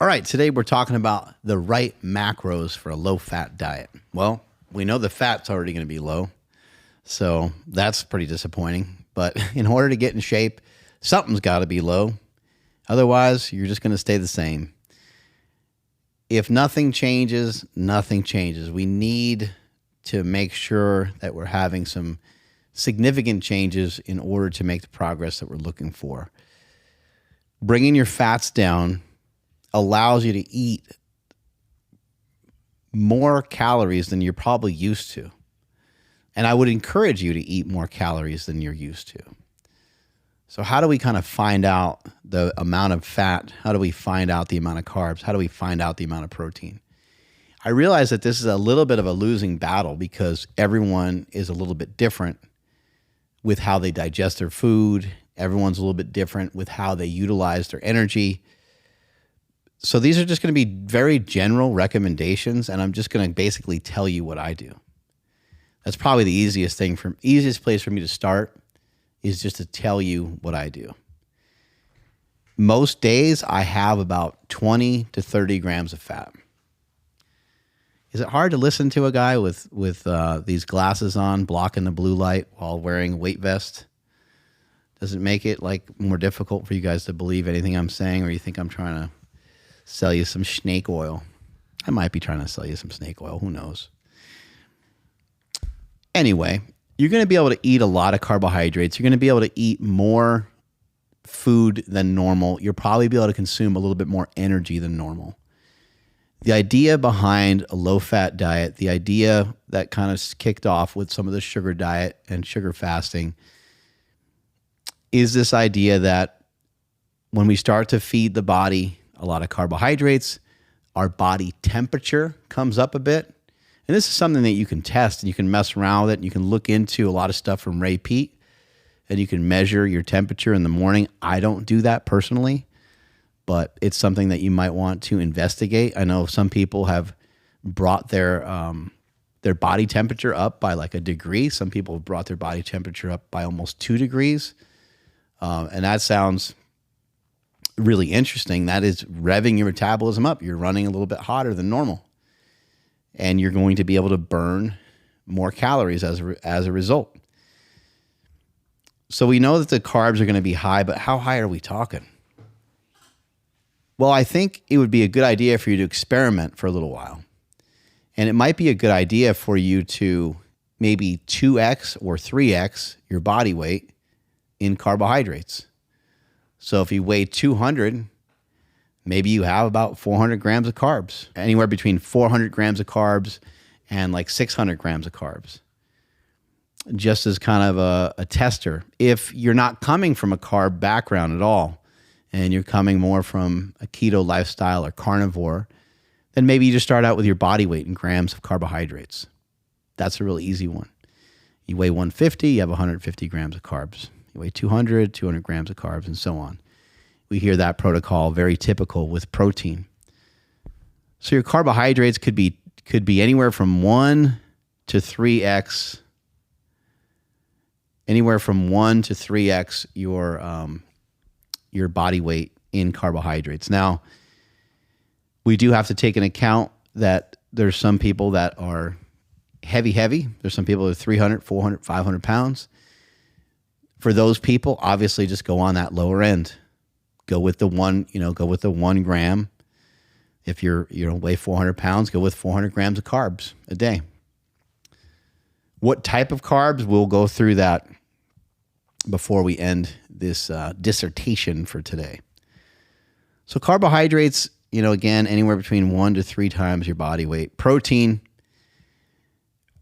All right, today we're talking about the right macros for a low-fat diet. Well, we know the fat's already going to be low, so that's pretty disappointing. But in order to get in shape, something's got to be low. Otherwise, you're just going to stay the same. If nothing changes, nothing changes. We need to make sure that we're having some significant changes in order to make the progress that we're looking for. Bringing your fats down allows you to eat more calories than you're probably used to. And I would encourage you to eat more calories than you're used to. So how do we kind of find out the amount of fat? How do we find out the amount of carbs? How do we find out the amount of protein? I realize that this is a little bit of a losing battle because everyone is a little bit different with how they digest their food. Everyone's a little bit different with how they utilize their energy. So these are just going to be very general recommendations, and I'm just going to basically tell you what I do. That's probably the easiest place for me to start is just to tell you what I do. Most days I have about 20 to 30 grams of fat. Is it hard to listen to a guy with these glasses on, blocking the blue light while wearing a weight vest? Does it make it more difficult for you guys to believe anything I'm saying, or you think I'm trying to sell you some snake oil? I might be trying to sell you some snake oil. Who knows? Anyway, you're going to be able to eat a lot of carbohydrates. You're going to be able to eat more food than normal. You'll probably be able to consume a little bit more energy than normal. The idea behind a low-fat diet, the idea that kind of kicked off with some of the sugar diet and sugar fasting, is this idea that when we start to feed the body a lot of carbohydrates, our body temperature comes up a bit. And this is something that you can test and you can mess around with it. And you can look into a lot of stuff from Ray Peat and you can measure your temperature in the morning. I don't do that personally, but it's something that you might want to investigate. I know some people have brought their body temperature up by like a degree. Some people have brought their body temperature up by almost 2 degrees. And that sounds really interesting. That is revving your metabolism up. You're running a little bit hotter than normal. And you're going to be able to burn more calories as a result. So we know that the carbs are going to be high, but how high are we talking? Well, I think it would be a good idea for you to experiment for a little while. And it might be a good idea for you to maybe 2x or 3x your body weight in carbohydrates. So if you weigh 200, maybe you have about 400 grams of carbs, anywhere between 400 grams of carbs and like 600 grams of carbs, just as kind of a tester. If you're not coming from a carb background at all, and you're coming more from a keto lifestyle or carnivore, then maybe you just start out with your body weight in grams of carbohydrates. That's a really easy one. You weigh 150, you have 150 grams of carbs. You weigh 200 grams of carbs, and so on. We hear that protocol very typical with protein. So your carbohydrates could be anywhere from 1 to 3x, your body weight in carbohydrates. Now, we do have to take into account that there's some people that are heavy. There's some people that are 300, 400, 500 pounds. For those people, obviously just go on that lower end. Go with the 1 gram. If you weigh 400 pounds, go with 400 grams of carbs a day. What type of carbs? We'll go through that before we end this dissertation for today. So carbohydrates, again, anywhere between 1 to 3 times your body weight. Protein,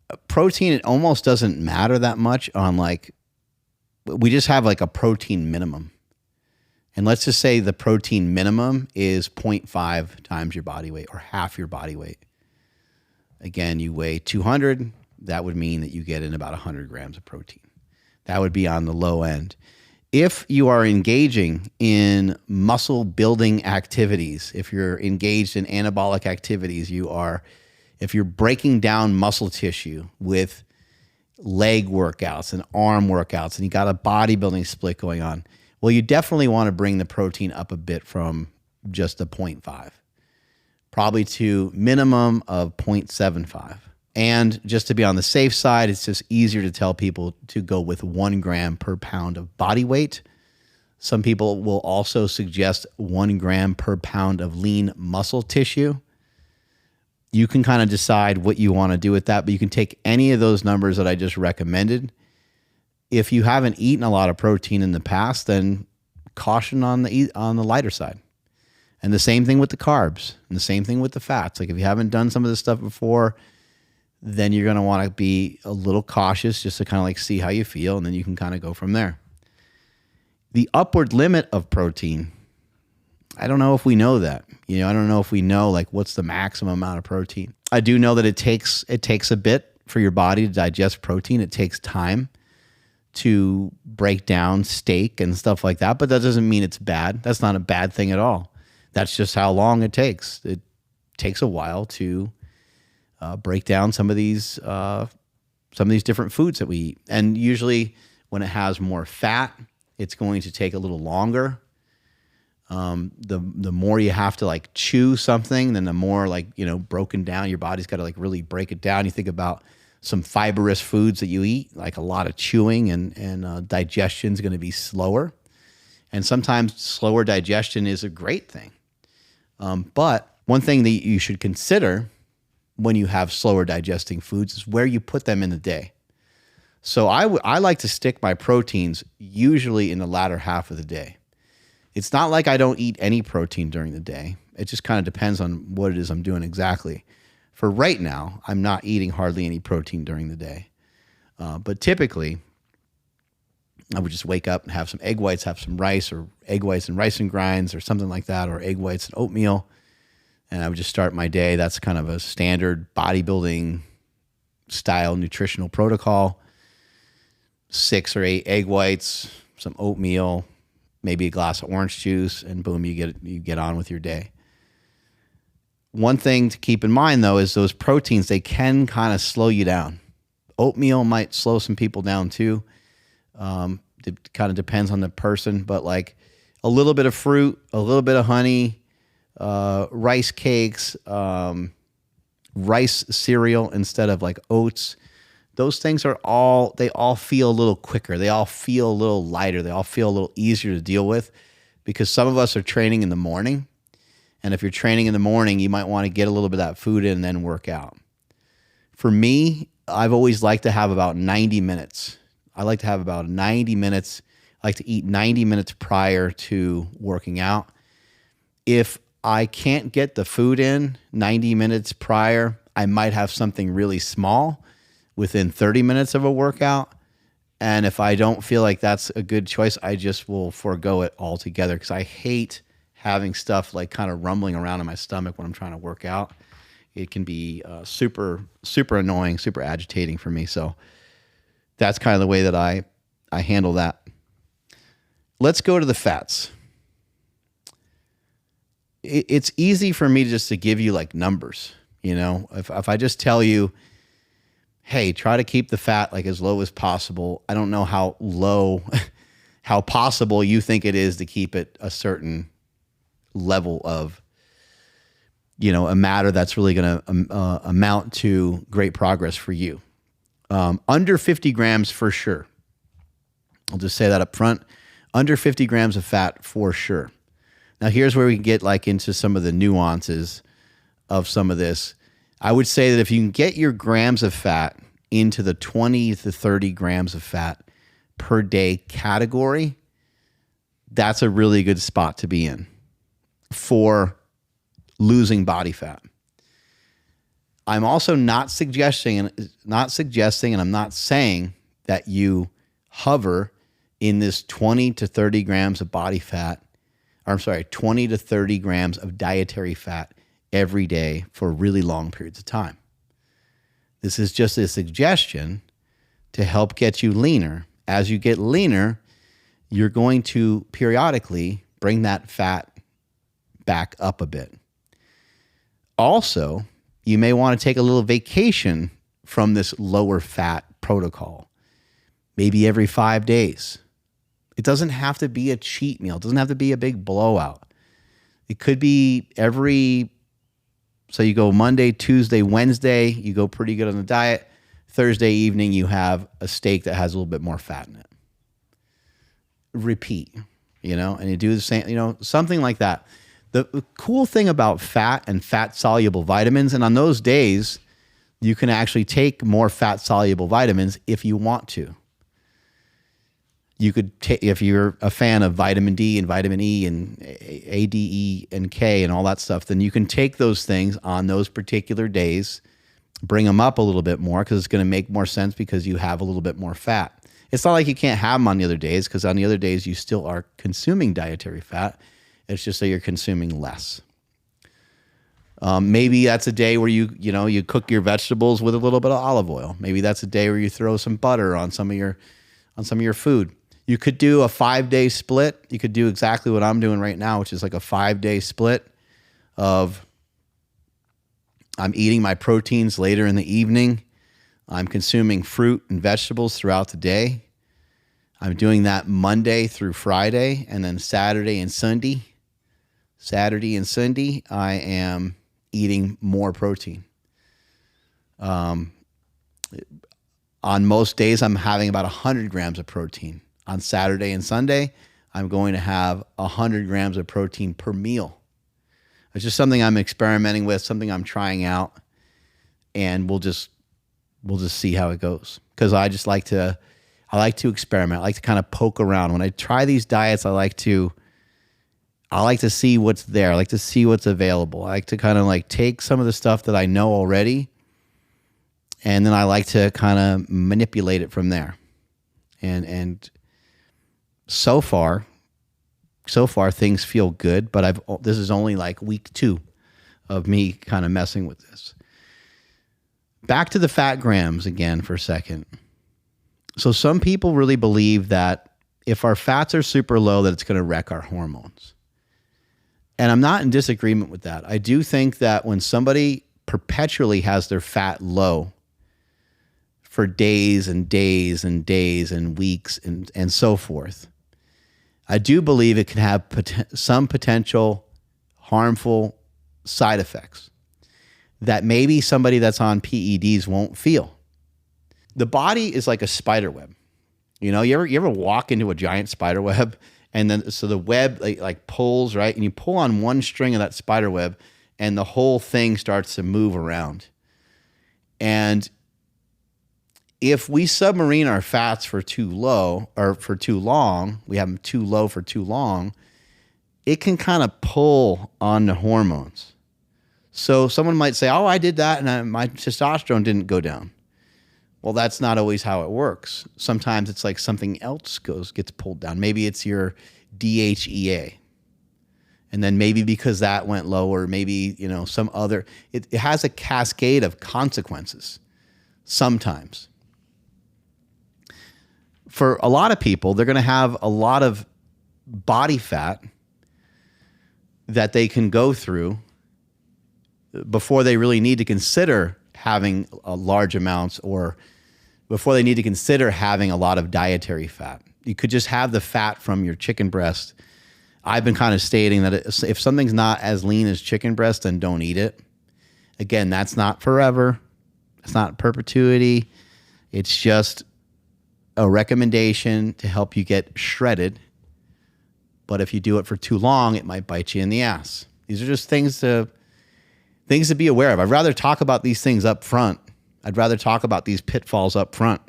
it almost doesn't matter that much on we just have like a protein minimum. And let's just say the protein minimum is 0.5 times your body weight or half your body weight. Again, you weigh 200, that would mean that you get in about 100 grams of protein. That would be on the low end. If you are engaging in muscle building activities, if you're engaged in anabolic activities, if you're breaking down muscle tissue with leg workouts and arm workouts, and you got a bodybuilding split going on, well, you definitely want to bring the protein up a bit from just the 0.5. probably to minimum of 0.75. And just to be on the safe side, it's just easier to tell people to go with 1 gram per pound of body weight. Some people will also suggest 1 gram per pound of lean muscle tissue. You can kind of decide what you want to do with that, but you can take any of those numbers that I just recommended. If you haven't eaten a lot of protein in the past, then caution on the lighter side. And the same thing with the carbs, and the same thing with the fats. Like if you haven't done some of this stuff before, then you're going to want to be a little cautious just to kind of like see how you feel, and then you can kind of go from there. The upward limit of protein, I don't know if we know that. I don't know if we know like what's the maximum amount of protein. I do know that it takes a bit for your body to digest protein. It takes time to break down steak and stuff like that, but that doesn't mean it's bad. That's not a bad thing at all. That's just how long it takes. It takes a while to break down some of these different foods that we eat. And usually when it has more fat, it's going to take a little longer. The more you have to like chew something, then the more like, broken down your body's got to like really break it down. You think about some fibrous foods that you eat, like a lot of chewing and digestion is going to be slower. And sometimes slower digestion is a great thing. But one thing that you should consider when you have slower digesting foods is where you put them in the day. So I like to stick my proteins usually in the latter half of the day. It's not like I don't eat any protein during the day. It just kind of depends on what it is I'm doing exactly. For right now, I'm not eating hardly any protein during the day. But typically, I would just wake up and have some egg whites, have some rice, or egg whites and rice and grinds or something like that, or egg whites and oatmeal. And I would just start my day. That's kind of a standard bodybuilding style nutritional protocol. 6 or 8 egg whites, some oatmeal, maybe a glass of orange juice, and boom, you get on with your day. One thing to keep in mind, though, is those proteins, they can kind of slow you down. Oatmeal might slow some people down, too. It kind of depends on the person, but like a little bit of fruit, a little bit of honey, rice cakes, rice cereal instead of like oats. Those things they all feel a little quicker. They all feel a little lighter. They all feel a little easier to deal with because some of us are training in the morning. And if you're training in the morning, you might want to get a little bit of that food in and then work out. For me, I've always liked to have about 90 minutes. I like to have about 90 minutes. I like to eat 90 minutes prior to working out. If I can't get the food in 90 minutes prior, I might have something really small within 30 minutes of a workout. And if I don't feel like that's a good choice, I just will forego it altogether because I hate having stuff like kind of rumbling around in my stomach when I'm trying to work out. It can be super, super annoying, super agitating for me. So that's kind of the way that I handle that. Let's go to the fats. It's easy for me just to give you like numbers. If I just tell you, hey, try to keep the fat like as low as possible. I don't know how low, how possible you think it is to keep it a certain level of, a matter that's really going to amount to great progress for you. Under 50 grams for sure. I'll just say that up front. Under 50 grams of fat for sure. Now here's where we can get like into some of the nuances of some of this. I would say that if you can get your grams of fat into the 20 to 30 grams of fat per day category, that's a really good spot to be in for losing body fat. I'm also not suggesting, and I'm not saying that you hover in this 20 to 30 grams of body fat, 20 to 30 grams of dietary fat every day for really long periods of time. This is just a suggestion to help get you leaner. As you get leaner, you're going to periodically bring that fat back up a bit. Also, you may want to take a little vacation from this lower fat protocol, maybe every 5 days. It doesn't have to be a cheat meal. It doesn't have to be a big blowout. It could be every So you go Monday, Tuesday, Wednesday, you go pretty good on the diet. Thursday evening, you have a steak that has a little bit more fat in it. Repeat, and you do the same, something like that. The cool thing about fat and fat-soluble vitamins, and on those days, you can actually take more fat-soluble vitamins if you want to. You could take, if you're a fan of vitamin D and vitamin E and A, D, E, and K and all that stuff, then you can take those things on those particular days, bring them up a little bit more because it's going to make more sense because you have a little bit more fat. It's not like you can't have them on the other days because on the other days you still are consuming dietary fat. It's just that you're consuming less. Maybe that's a day where you cook your vegetables with a little bit of olive oil. Maybe that's a day where you throw some butter on some of your food. You could do a 5-day split. You could do exactly what I'm doing right now, which is like a 5-day split of I'm eating my proteins later in the evening. I'm consuming fruit and vegetables throughout the day. I'm doing that Monday through Friday, and then Saturday and Sunday. Saturday and Sunday, I am eating more protein. On most days, I'm having about 100 grams of protein. On Saturday and Sunday, I'm going to have 100 grams of protein per meal. It's just something I'm experimenting with, something I'm trying out, and we'll just see how it goes. Because I like to experiment. I like to kind of poke around. When I try these diets, I like to see what's there. I like to see what's available. I like to kind of take some of the stuff that I know already, and then I like to kind of manipulate it from there. And so far things feel good, but this is only week 2 of me kind of messing with this. Back to the fat grams again for a second. So some people really believe that if our fats are super low, that it's going to wreck our hormones. And I'm not in disagreement with that. I do think that when somebody perpetually has their fat low for days and days and days and weeks and so forth, I do believe it can have some potential harmful side effects that maybe somebody that's on PEDs won't feel. The body is like a spider web. You ever walk into a giant spider web, and then so the web like pulls, right? And you pull on one string of that spider web and the whole thing starts to move around. And if we submarine our fats for too low or for too long, we have them too low for too long, it can kind of pull on the hormones. So someone might say, oh, I did that and my testosterone didn't go down. Well, that's not always how it works. Sometimes it's like something else gets pulled down. Maybe it's your DHEA. And then maybe because that went lower, maybe, some other, it has a cascade of consequences sometimes. For a lot of people, they're going to have a lot of body fat that they can go through before they really need to consider having large amounts, or before they need to consider having a lot of dietary fat. You could just have the fat from your chicken breast. I've been kind of stating that if something's not as lean as chicken breast, then don't eat it. Again, that's not forever. It's not perpetuity. It's just a recommendation to help you get shredded. But if you do it for too long, it might bite you in the ass. These are just things to be aware of. I'd rather talk about these things up front. I'd rather talk about these pitfalls up front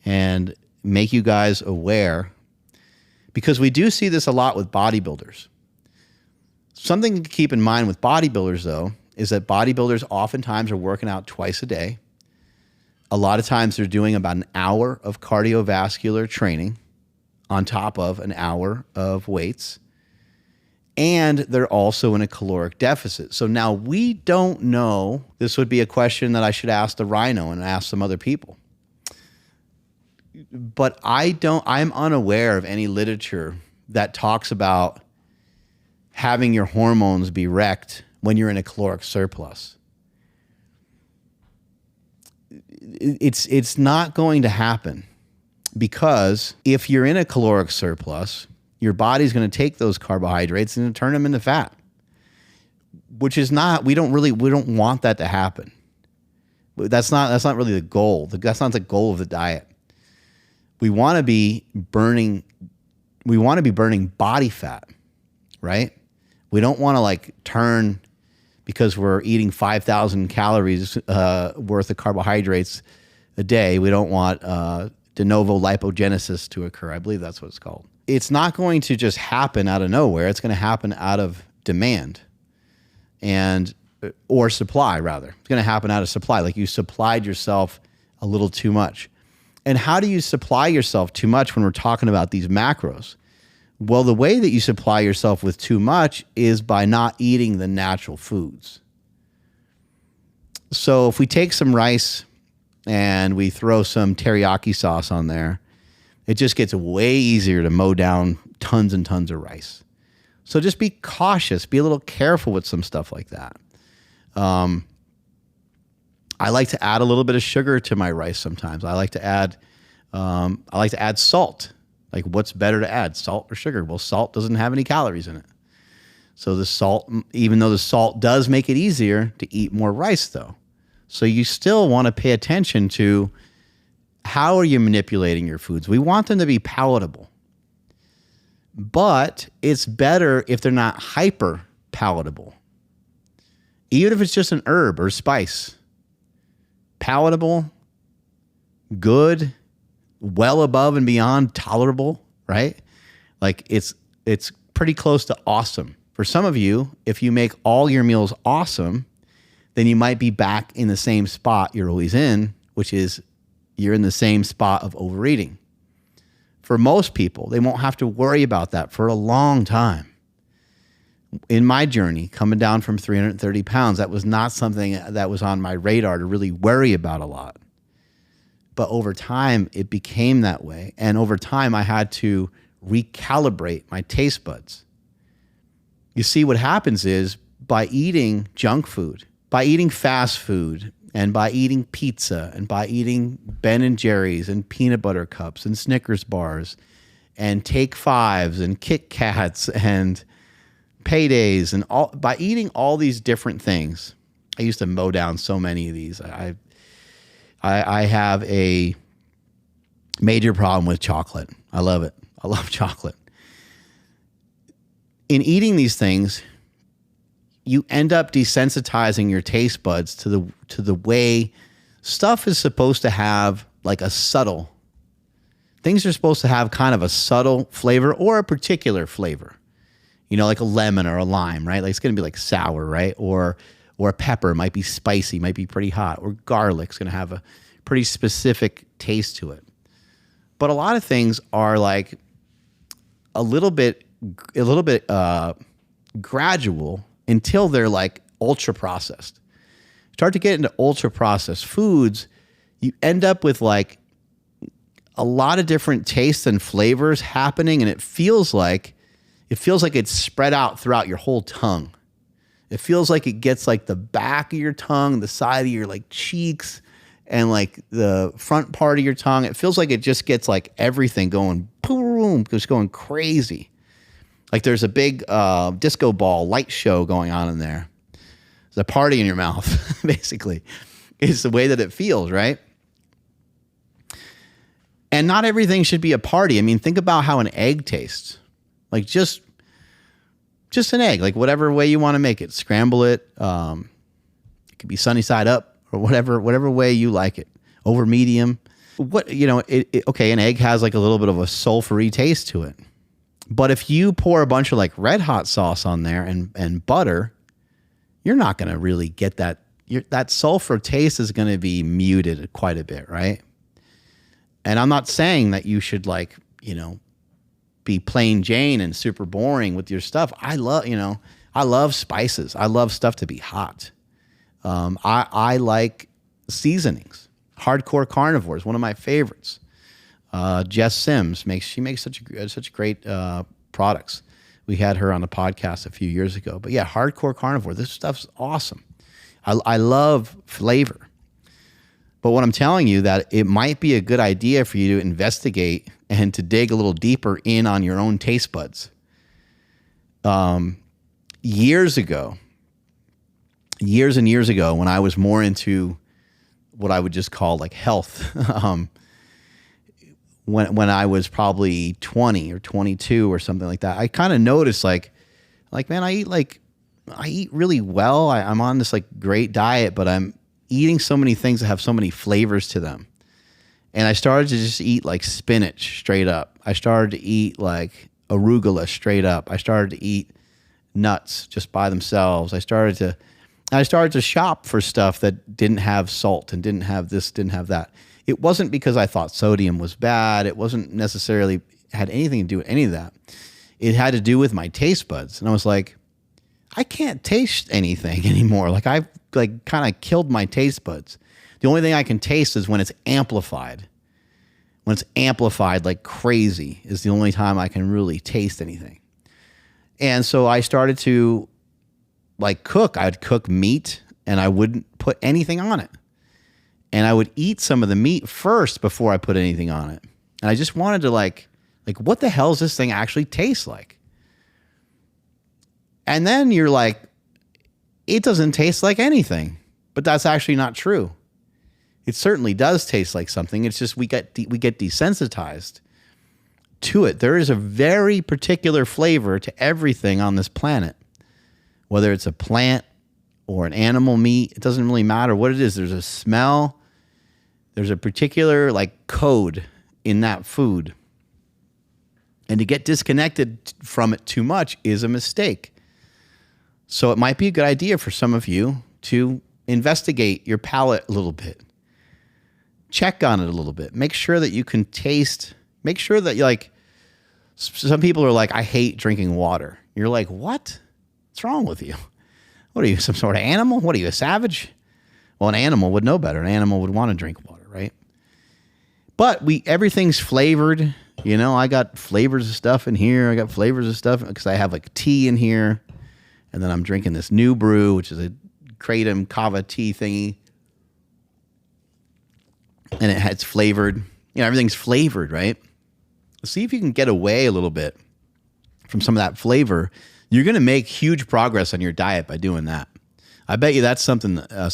and make you guys aware, because we do see this a lot with bodybuilders. Something to keep in mind with bodybuilders, though, is that bodybuilders oftentimes are working out twice a day. A lot of times they're doing about an hour of cardiovascular training on top of an hour of weights. And they're also in a caloric deficit. So now we don't know. This would be a question that I should ask the Rhino and ask some other people. But I'm unaware of any literature that talks about having your hormones be wrecked when you're in a caloric surplus. It's not going to happen, because if you're in a caloric surplus, your body's going to take those carbohydrates and turn them into fat. which is not, we don't want that to happen. That's not really the goal. That's not the goal of the diet. We want to be burning body fat, right? We don't want to like turn because we're eating 5,000 calories worth of carbohydrates a day. We don't want de novo lipogenesis to occur. I believe that's what it's called. It's not going to just happen out of nowhere. It's going to happen out of demand or supply, rather. It's going to happen out of supply. Like you supplied yourself a little too much. And how do you supply yourself too much when we're talking about these macros? Well, the way that you supply yourself with too much is by not eating the natural foods. So if we take some rice and we throw some teriyaki sauce on there, it just gets way easier to mow down tons and tons of rice. So just be cautious, be a little careful with some stuff like that. I like to add a little bit of sugar to my rice sometimes. I like to add salt. Like what's better to add, salt or sugar? Well, salt doesn't have any calories in it. So the salt, even though the salt does make it easier to eat more rice though. So you still want to pay attention to how are you manipulating your foods? We want them to be palatable. But it's better if they're not hyper palatable. Even if it's just an herb or spice. Palatable, good, well above and beyond tolerable, right? Like it's pretty close to awesome. For some of you, if you make all your meals awesome, then you might be back in the same spot you're always in, which is you're in the same spot of overeating. For most people, they won't have to worry about that for a long time. In my journey, coming down from 330 pounds, that was not something that was on my radar to really worry about a lot. But over time, it became that way. And over time, I had to recalibrate my taste buds. You see, what happens is by eating junk food, by eating fast food, and by eating pizza, and by eating Ben & Jerry's and peanut butter cups and Snickers bars and Take Fives and Kit Kats and Paydays and all, by eating all these different things, I used to mow down so many of these. I have a major problem with chocolate. I love it. I love chocolate. In eating these things, you end up desensitizing your taste buds to the way stuff is supposed to have like a subtle. Things are supposed to have kind of a subtle flavor or a particular flavor. You know, like a lemon or a lime, right? Like it's going to be like sour, right? Or a pepper might be spicy, might be pretty hot. Or garlic's going to have a pretty specific taste to it. But a lot of things are like a little bit gradual until they're like ultra processed. Start to get into ultra processed foods, you end up with like a lot of different tastes and flavors happening, and it feels like it's spread out throughout your whole tongue. It feels like it gets like the back of your tongue, the side of your like cheeks, and like the front part of your tongue. It feels like it just gets like everything going boom, just going crazy. Like there's a big disco ball light show going on in there. There's a party in your mouth, basically. It's the way that it feels, right? And not everything should be a party. I mean, think about how an egg tastes. Like just an egg, like whatever way you want to make it. Scramble it. It could be sunny side up or whatever way you like it. Over medium. Okay, an egg has like a little bit of a sulfury taste to it. But if you pour a bunch of like red hot sauce on there and butter, you're not going to really get that. That sulfur taste is going to be muted quite a bit, right? And I'm not saying that you should be plain Jane and super boring with your stuff. I love spices. I love stuff to be hot. I like seasonings. Hardcore Carnivore is one of my favorites. Jess Sims makes such great products. We had her on a podcast a few years ago. But yeah, Hardcore Carnivore. This stuff's awesome. I love flavor. But what I'm telling you, that it might be a good idea for you to investigate and to dig a little deeper in on your own taste buds. Years ago, years and years ago when I was more into what I would just call like health, when I was probably 20 or 22 or something like that, I kind of noticed like, man, I eat really well. I'm on this like great diet, but I'm eating so many things that have so many flavors to them. And I started to just eat like spinach straight up. I started to eat like arugula straight up. I started to eat nuts just by themselves. I started to shop for stuff that didn't have salt and didn't have this, didn't have that. It wasn't because I thought sodium was bad. It wasn't necessarily had anything to do with any of that. It had to do with my taste buds. And I was like, I can't taste anything anymore. Like I've like kind of killed my taste buds. The only thing I can taste is when it's amplified. When it's amplified like crazy is the only time I can really taste anything. And so I started to like cook. I'd cook meat and I wouldn't put anything on it. And I would eat some of the meat first before I put anything on it. And I just wanted to like what the hell does this thing actually taste like? And then you're like, it doesn't taste like anything. But that's actually not true. It certainly does taste like something. It's just we get desensitized to it. There is a very particular flavor to everything on this planet. Whether it's a plant or an animal meat, it doesn't really matter what it is. There's a smell. There's a particular like code in that food. And to get disconnected from it too much is a mistake. So it might be a good idea for some of you to investigate your palate a little bit. Check on it a little bit. Make sure that you can taste. Make sure that you like, some people are like, I hate drinking water. You're like, what? What's wrong with you? What are you, some sort of animal? What are you, a savage? Well, an animal would know better. An animal would want to drink water, right? But everything's flavored. You know, I got flavors of stuff in here. I got flavors of stuff because I have like tea in here. And then I'm drinking this new brew, which is a kratom kava tea thingy. And it's flavored. You know, everything's flavored, right? See if you can get away a little bit from some of that flavor. You're going to make huge progress on your diet by doing that. I bet you that's something I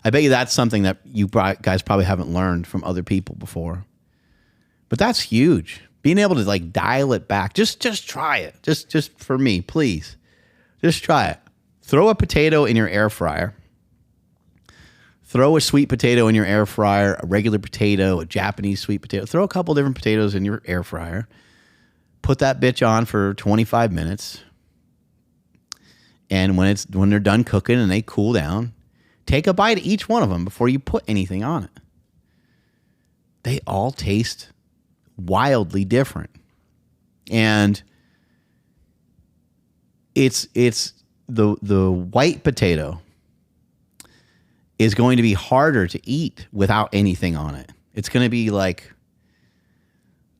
bet you that's something that you guys probably haven't learned from other people before. But that's huge. Being able to like dial it back. Just try it. Just for me, please. Just try it. Throw a potato in your air fryer. Throw a sweet potato in your air fryer, a regular potato, a Japanese sweet potato. Throw a couple different potatoes in your air fryer. Put that bitch on for 25 minutes. And when they're done cooking and they cool down, take a bite of each one of them before you put anything on it. They all taste wildly different. And it's the white potato is going to be harder to eat without anything on it. It's going to be like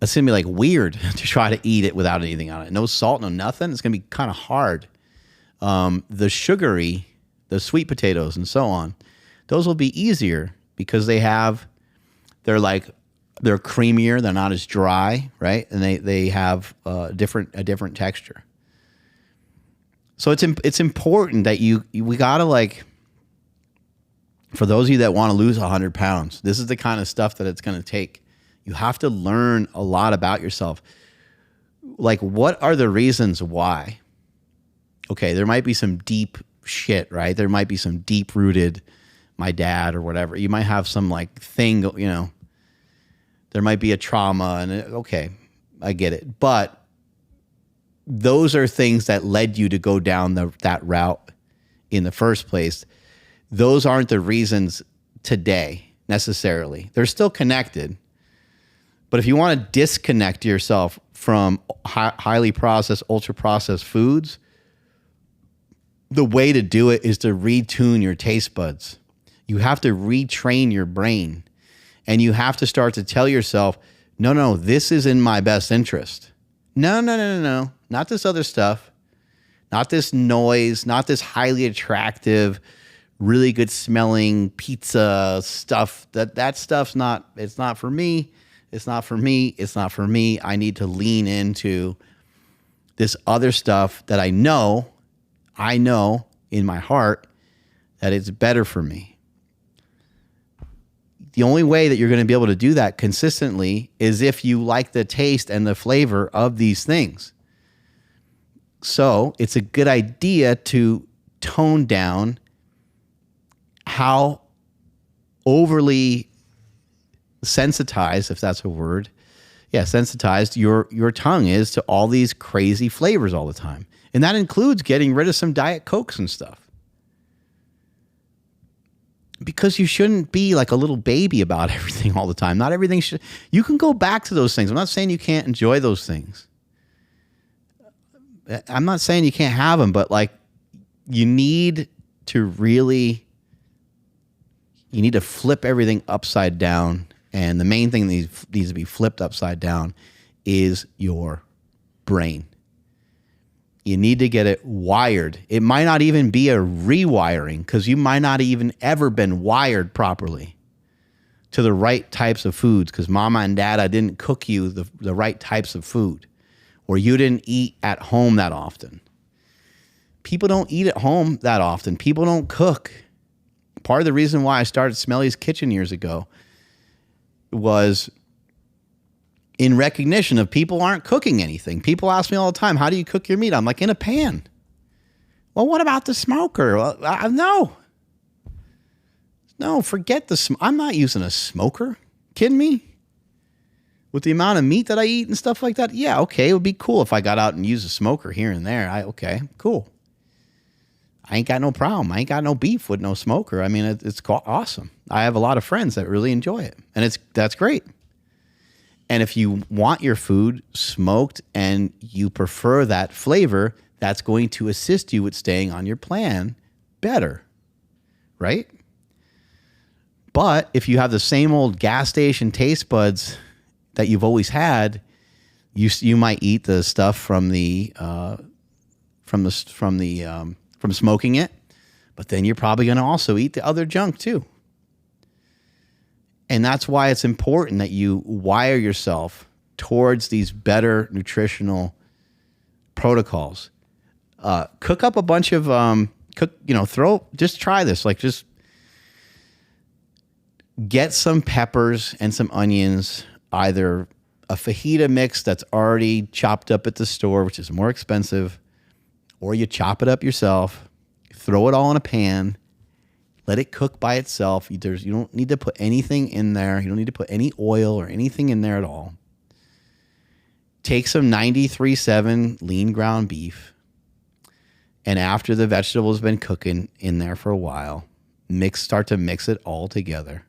weird to try to eat it without anything on it. No salt, no nothing. It's going to be kind of hard. The sweet potatoes and so on, those will be easier because they're creamier. They're not as dry, right? And they have a different texture. So it's important that we gotta like, for those of you that want to lose 100 pounds, this is the kind of stuff that it's going to take. You have to learn a lot about yourself. Like, what are the reasons why? Okay, there might be some deep shit, right? There might be some deep-rooted, my dad or whatever. You might have some like thing, you know. There might be a trauma, and okay, I get it. But those are things that led you to go down that route in the first place. Those aren't the reasons today necessarily. They're still connected. But if you want to disconnect yourself from highly processed, ultra processed foods, the way to do it is to retune your taste buds. You have to retrain your brain. And you have to start to tell yourself, no, this is in my best interest. No. Not this other stuff. Not this noise. Not this highly attractive, really good smelling pizza stuff. That stuff's not, it's not for me. It's not for me. It's not for me. I need to lean into this other stuff that I know in my heart that it's better for me. The only way that you're going to be able to do that consistently is if you like the taste and the flavor of these things. So it's a good idea to tone down how overly sensitized, if that's a word, sensitized your tongue is to all these crazy flavors all the time. And that includes getting rid of some Diet Cokes and stuff. Because you shouldn't be like a little baby about everything all the time. Not everything should. You can go back to those things. I'm not saying you can't enjoy those things. I'm not saying you can't have them, but like you need to flip everything upside down. And the main thing that needs to be flipped upside down is your brain. You need to get it wired. It might not even be a rewiring because you might not even ever been wired properly to the right types of foods because mama and dada didn't cook you the right types of food, or you didn't eat at home that often. People don't eat at home that often. People don't cook. Part of the reason why I started Smelly's Kitchen years ago was in recognition of people aren't cooking anything. People ask me all the time, how do you cook your meat? I'm like, in a pan. Well, what about the smoker? Well, no, forget I'm not using a smoker. Kidding me? With the amount of meat that I eat and stuff like that? Yeah, okay, it would be cool if I got out and used a smoker here and there. Okay, cool. I ain't got no problem. I ain't got no beef with no smoker. I mean, it's awesome. I have a lot of friends that really enjoy it, and that's great. And if you want your food smoked and you prefer that flavor, that's going to assist you with staying on your plan better, right? But if you have the same old gas station taste buds that you've always had, you might eat the stuff from smoking it, but then you're probably going to also eat the other junk too. And that's why it's important that you wire yourself towards these better nutritional protocols. Cook up a bunch of just try this. Like just get some peppers and some onions, either a fajita mix that's already chopped up at the store, which is more expensive, or you chop it up yourself, throw it all in a pan, let it cook by itself. You don't need to put anything in there. You don't need to put any oil or anything in there at all. Take some 93.7 lean ground beef, and after the vegetable has been cooking in there for a while, start to mix it all together.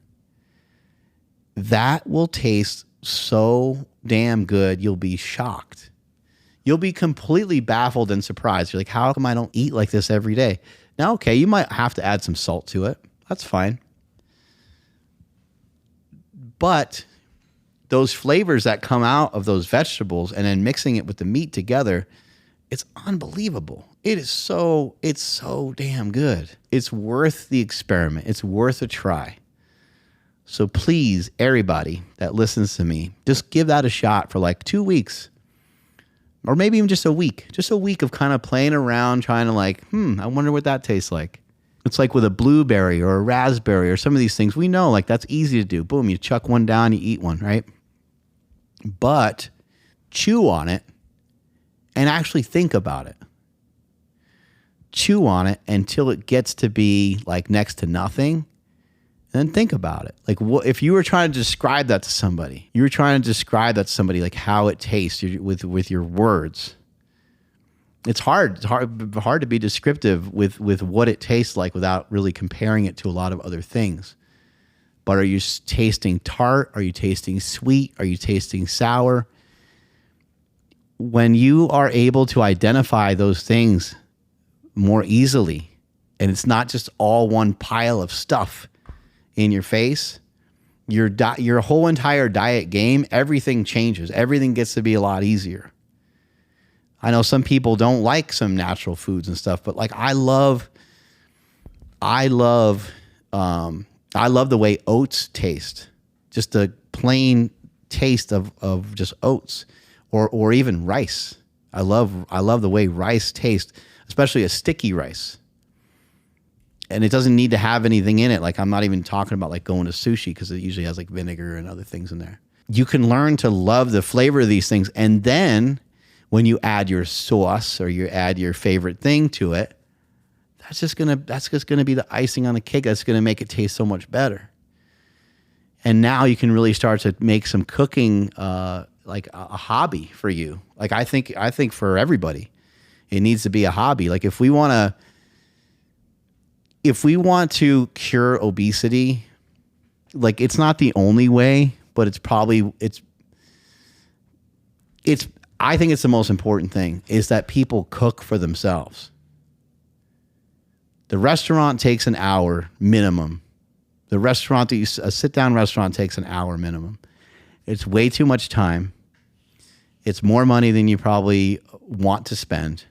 That will taste so damn good, you'll be shocked. You'll be completely baffled and surprised. You're like, how come I don't eat like this every day? Now, okay, you might have to add some salt to it. That's fine. But those flavors that come out of those vegetables and then mixing it with the meat together, it's unbelievable. It's so damn good. It's worth the experiment. It's worth a try. So please, everybody that listens to me, just give that a shot for like 2 weeks. Or maybe even just a week of kind of playing around, trying to like, I wonder what that tastes like. It's like with a blueberry or a raspberry or some of these things. We know like that's easy to do. Boom, you chuck one down, you eat one, right? But chew on it and actually think about it. Chew on it until it gets to be like next to nothing. And then think about it. Like, if you were trying to describe that to somebody, like how it tastes with your words. It's hard to be descriptive with what it tastes like without really comparing it to a lot of other things. But are you tasting tart? Are you tasting sweet? Are you tasting sour? When you are able to identify those things more easily, and it's not just all one pile of stuff in your face, your whole entire diet game, everything changes. Everything gets to be a lot easier. I know some people don't like some natural foods and stuff, but like I love the way oats taste. Just the plain taste of just oats or even rice. I love the way rice tastes, especially a sticky rice. and it doesn't need to have anything in it. Like, I'm not even talking about like going to sushi because it usually has like vinegar and other things in there. You can learn to love the flavor of these things. And then when you add your sauce or you add your favorite thing to it, that's just gonna be the icing on the cake. That's gonna make it taste so much better. And now you can really start to make some cooking like a hobby for you. Like I think for everybody, it needs to be a hobby. Like if we want to cure obesity, like it's not the only way, but it's I think it's the most important thing is that people cook for themselves. The restaurant takes an hour minimum. A sit-down restaurant takes an hour minimum. It's way too much time. It's more money than you probably want to spend.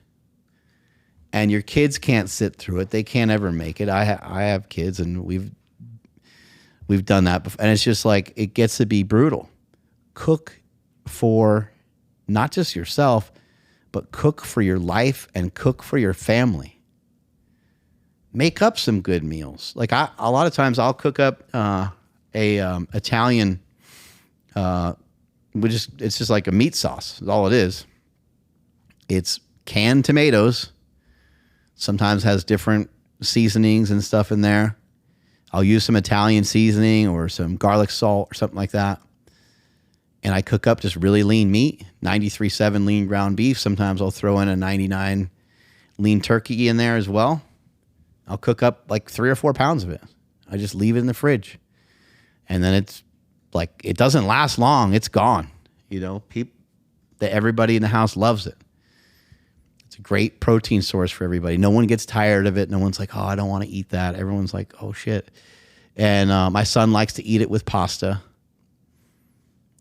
And your kids can't sit through it. They can't ever make it. I have kids, and we've done that before. And it's just like, it gets to be brutal. Cook for not just yourself, but cook for your life and cook for your family. Make up some good meals. Like a lot of times I'll cook up Italian, it's just like a meat sauce. That's all it is. It's canned tomatoes. Sometimes has different seasonings and stuff in there. I'll use some Italian seasoning or some garlic salt or something like that. And I cook up just really lean meat, 93.7 lean ground beef. Sometimes I'll throw in a 99 lean turkey in there as well. I'll cook up like 3 or 4 pounds of it. I just leave it in the fridge. And then it's like, it doesn't last long. It's gone. Everybody in the house loves it. It's a great protein source for everybody. No one gets tired of it. No one's like, oh, I don't want to eat that. Everyone's like, oh shit. And my son likes to eat it with pasta.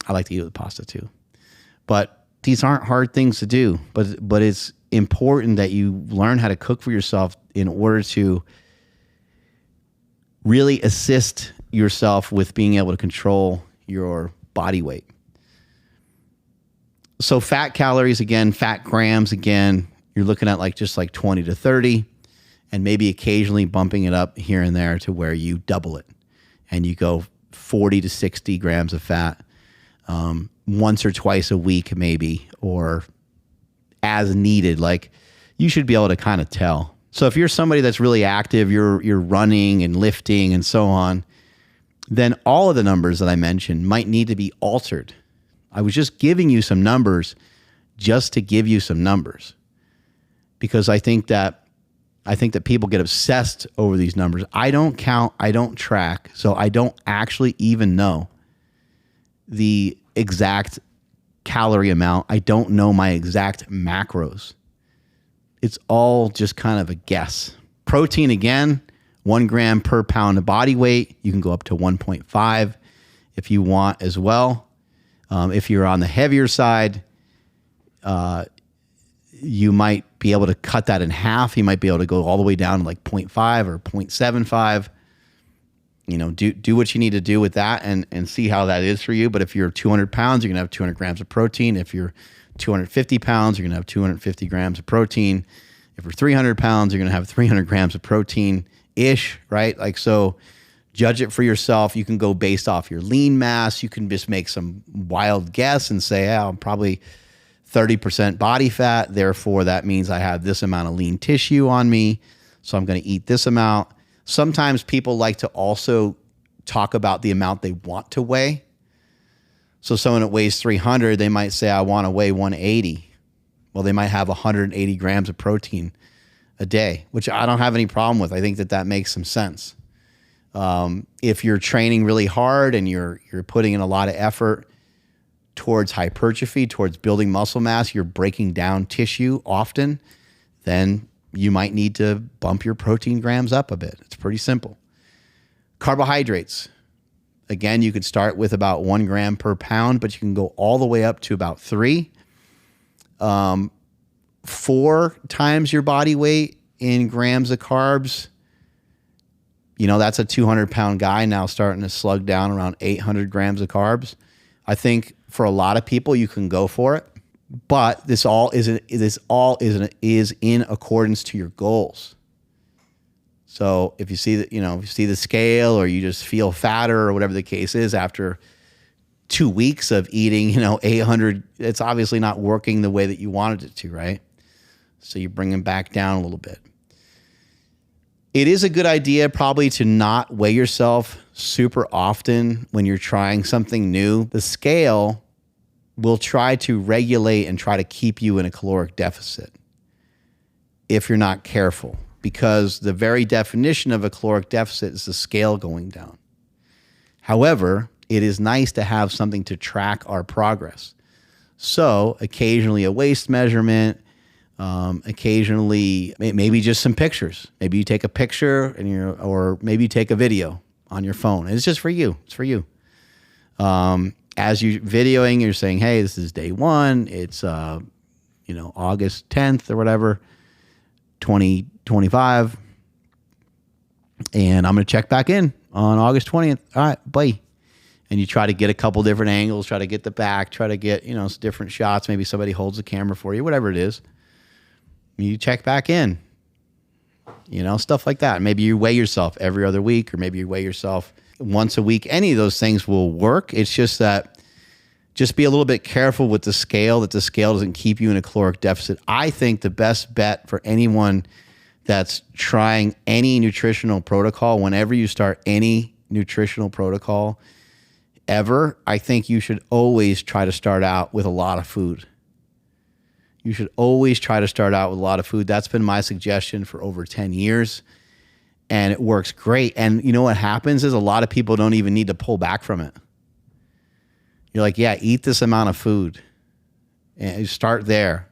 I like to eat it with pasta too. But these aren't hard things to do. But it's important that you learn how to cook for yourself in order to really assist yourself with being able to control your body weight. So fat calories, again, fat grams, again, you're looking at just 20 to 30, and maybe occasionally bumping it up here and there to where you double it and you go 40 to 60 grams of fat once or twice a week maybe, or as needed. Like, you should be able to kind of tell. So if you're somebody that's really active, you're running and lifting and so on, then all of the numbers that I mentioned might need to be altered. I was just giving you some numbers just to give you some numbers, because I think that people get obsessed over these numbers. I don't count, I don't track, so I don't actually even know the exact calorie amount. I don't know my exact macros. It's all just kind of a guess. Protein, again, 1 gram per pound of body weight. You can go up to 1.5 if you want as well. If you're on the heavier side, you might be able to cut that in half. You might be able to go all the way down to like 0.5 or 0.75. Do what you need to do with that and see how that is for you. But if you're 200 pounds, you're going to have 200 grams of protein. If you're 250 pounds, you're going to have 250 grams of protein. If you're 300 pounds, you're going to have 300 grams of protein-ish, right? Like, so judge it for yourself. You can go based off your lean mass. You can just make some wild guess and say, I'm probably 30% body fat. Therefore, that means I have this amount of lean tissue on me. So I'm going to eat this amount. Sometimes people like to also talk about the amount they want to weigh. So someone that weighs 300, they might say, I want to weigh 180. Well, they might have 180 grams of protein a day, which I don't have any problem with. I think that makes some sense. If you're training really hard and you're putting in a lot of effort towards hypertrophy, towards building muscle mass, you're breaking down tissue often, then you might need to bump your protein grams up a bit. It's pretty simple. Carbohydrates. Again, you could start with about 1 gram per pound, but you can go all the way up to about 3. 4 times your body weight in grams of carbs. That's a 200-pound guy now starting to slug down around 800 grams of carbs. I think for a lot of people, you can go for it, but this all is in accordance to your goals. So if you see that, if you see the scale or you just feel fatter or whatever the case is after 2 weeks of eating, 800, it's obviously not working the way that you wanted it to, right? So you bring them back down a little bit. It is a good idea probably to not weigh yourself super often when you're trying something new. The scale will try to regulate and try to keep you in a caloric deficit if you're not careful, because the very definition of a caloric deficit is the scale going down. However, it is nice to have something to track our progress. So occasionally a waist measurement, occasionally maybe just some pictures. Maybe you take a picture or maybe you take a video on your phone. It's just for you. It's for you. As you're videoing, you're saying, hey, this is day 1. It's, August 10th or whatever, 2025. And I'm going to check back in on August 20th. All right, bye. And you try to get a couple different angles, try to get the back, try to get, some different shots. Maybe somebody holds the camera for you, whatever it is. You check back in, stuff like that. Maybe you weigh yourself every other week, or maybe you weigh yourself once a week. Any of those things will work. It's just that just be a little bit careful with the scale, that the scale doesn't keep you in a caloric deficit. I think the best bet for anyone that's trying any nutritional protocol, whenever you start any nutritional protocol ever, I think you should always try to start out with a lot of food. You should always try to start out with a lot of food. That's been my suggestion for over 10 years, and it works great. And you know what happens is a lot of people don't even need to pull back from it. You're like, yeah, eat this amount of food, and you start there.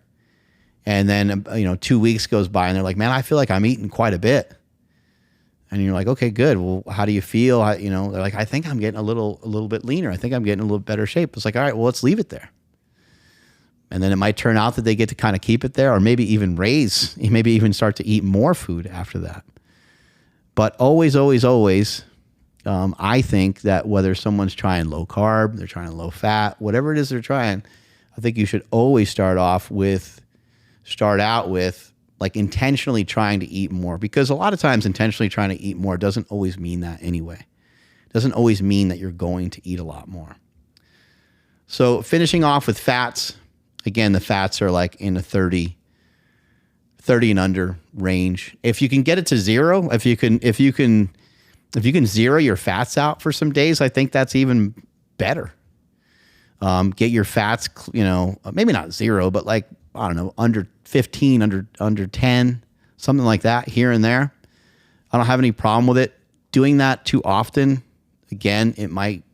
And then, 2 weeks goes by and they're like, man, I feel like I'm eating quite a bit. And you're like, okay, good. Well, how do you feel? They're like, I think I'm getting a little bit leaner. I think I'm getting a little better shape. It's like, all right, well, let's leave it there. And then it might turn out that they get to kind of keep it there, or maybe even maybe even start to eat more food after that. But always, I think that whether someone's trying low carb, they're trying low fat, whatever it is they're trying, I think you should always start out with like intentionally trying to eat more, because a lot of times intentionally trying to eat more doesn't always mean that anyway. It doesn't always mean that you're going to eat a lot more. So finishing off with fats. Again, the fats are like in the 30 and under range. If you can get it to 0, if you can zero your fats out for some days, I think that's even better. Get your fats, maybe not 0, but like, I don't know, under 15, under 10, something like that here and there. I don't have any problem with it. Doing that too often, again,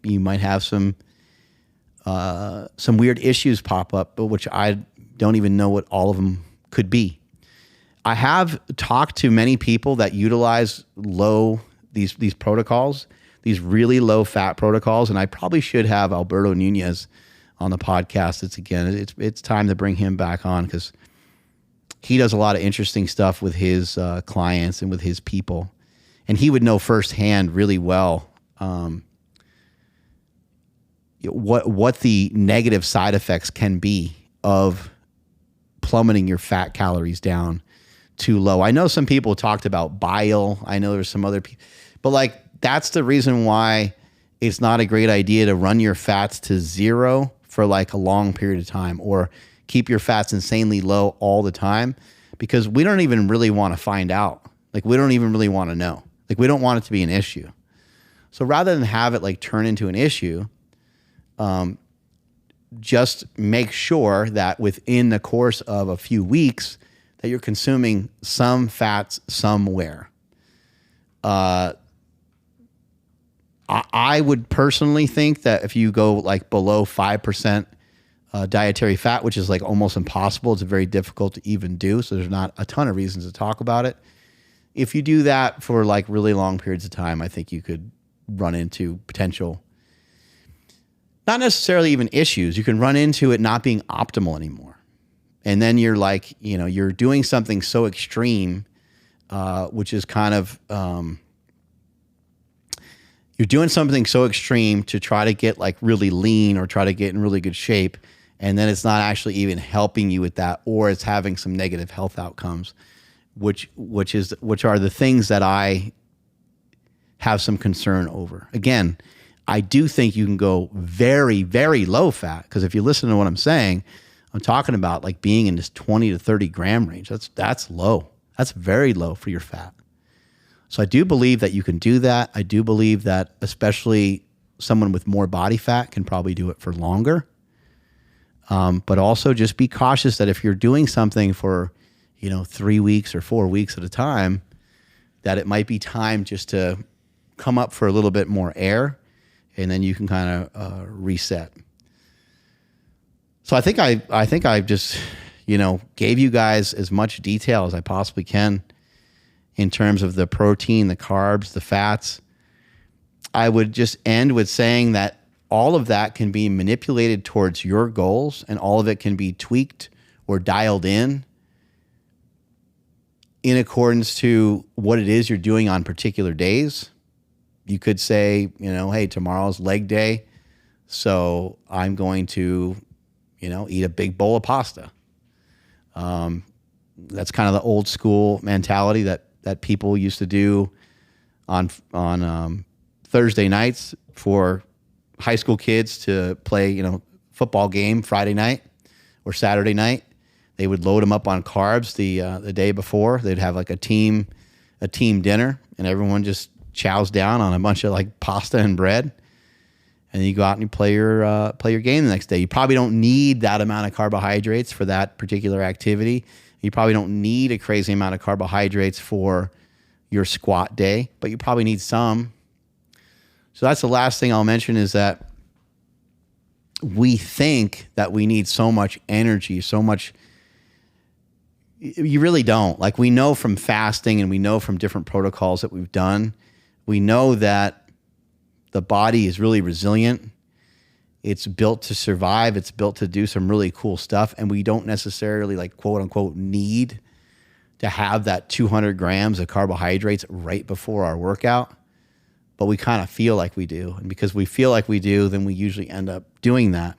you might have some weird issues pop up, but which I don't even know what all of them could be. I have talked to many people that utilize these protocols, these really low fat protocols, and I probably should have Alberto Nunez on the podcast. It's time to bring him back on, because he does a lot of interesting stuff with his clients and with his people, and he would know firsthand really well what the negative side effects can be of plummeting your fat calories down too low. I know some people talked about bile. I know there's some other people, but like that's the reason why it's not a great idea to run your fats to 0 for like a long period of time, or keep your fats insanely low all the time, because we don't even really want to find out. Like we don't even really want to know. Like we don't want it to be an issue. So rather than have it like turn into an issue, just make sure that within the course of a few weeks that you're consuming some fats somewhere. I would personally think that if you go like below 5% dietary fat, which is like almost impossible, it's very difficult to even do, so there's not a ton of reasons to talk about it. If you do that for like really long periods of time, I think you could run into potential, not necessarily even issues. You can run into it not being optimal anymore. And then you're like, you're doing something so extreme, which is kind of, you're doing something so extreme to try to get like really lean or try to get in really good shape. And then it's not actually even helping you with that, or it's having some negative health outcomes. which are the things that I have some concern over. Again, I do think you can go very, very low fat, because if you listen to what I'm saying, I'm talking about like being in this 20 to 30 gram range. That's low. That's very low for your fat. So I do believe that you can do that. I do believe that especially someone with more body fat can probably do it for longer. But also just be cautious that if you're doing something for, 3 weeks or 4 weeks at a time, that it might be time just to come up for a little bit more air, and then you can kind of reset. So I think I just, gave you guys as much detail as I possibly can in terms of the protein, the carbs, the fats. I would just end with saying that all of that can be manipulated towards your goals, and all of it can be tweaked or dialed in accordance to what it is you're doing on particular days. You could say, hey, tomorrow's leg day, so I'm going to, eat a big bowl of pasta. That's kind of the old school mentality that people used to do on Thursday nights for high school kids to play, football game Friday night or Saturday night. They would load them up on carbs the day before. They'd have like a team dinner, and everyone just chows down on a bunch of like pasta and bread. And then you go out and you play your game the next day. You probably don't need that amount of carbohydrates for that particular activity. You probably don't need a crazy amount of carbohydrates for your squat day, but you probably need some. So that's the last thing I'll mention, is that we think that we need so much energy, so much. You really don't. Like, we know from fasting, and we know from different protocols that we've done, we know that the body is really resilient. It's built to survive. It's built to do some really cool stuff. And we don't necessarily, like, quote unquote, need to have that 200 grams of carbohydrates right before our workout. But we kind of feel like we do. And because we feel like we do, then we usually end up doing that.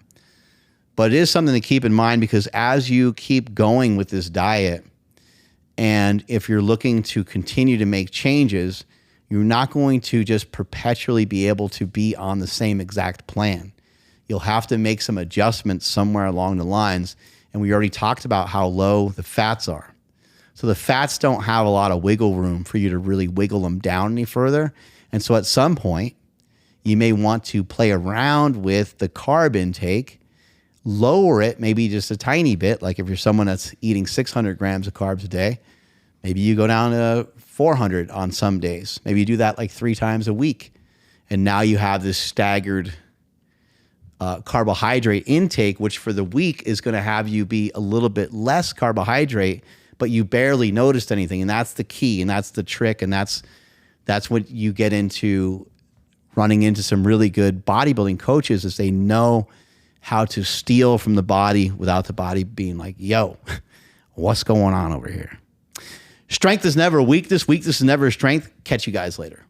But it is something to keep in mind, because as you keep going with this diet, and if you're looking to continue to make changes, you're not going to just perpetually be able to be on the same exact plan. You'll have to make some adjustments somewhere along the lines. And we already talked about how low the fats are. So the fats don't have a lot of wiggle room for you to really wiggle them down any further. And so at some point, you may want to play around with the carb intake, lower it maybe just a tiny bit. Like if you're someone that's eating 600 grams of carbs a day, maybe you go down to 400 on some days. Maybe you do that like 3 times a week. And now you have this staggered carbohydrate intake, which for the week is going to have you be a little bit less carbohydrate, but you barely noticed anything. And that's the key, and that's the trick, and that's what you get into running into some really good bodybuilding coaches, is they know how to steal from the body without the body being like, yo, what's going on over here? Strength is never weakness. Weakness is never strength. Catch you guys later.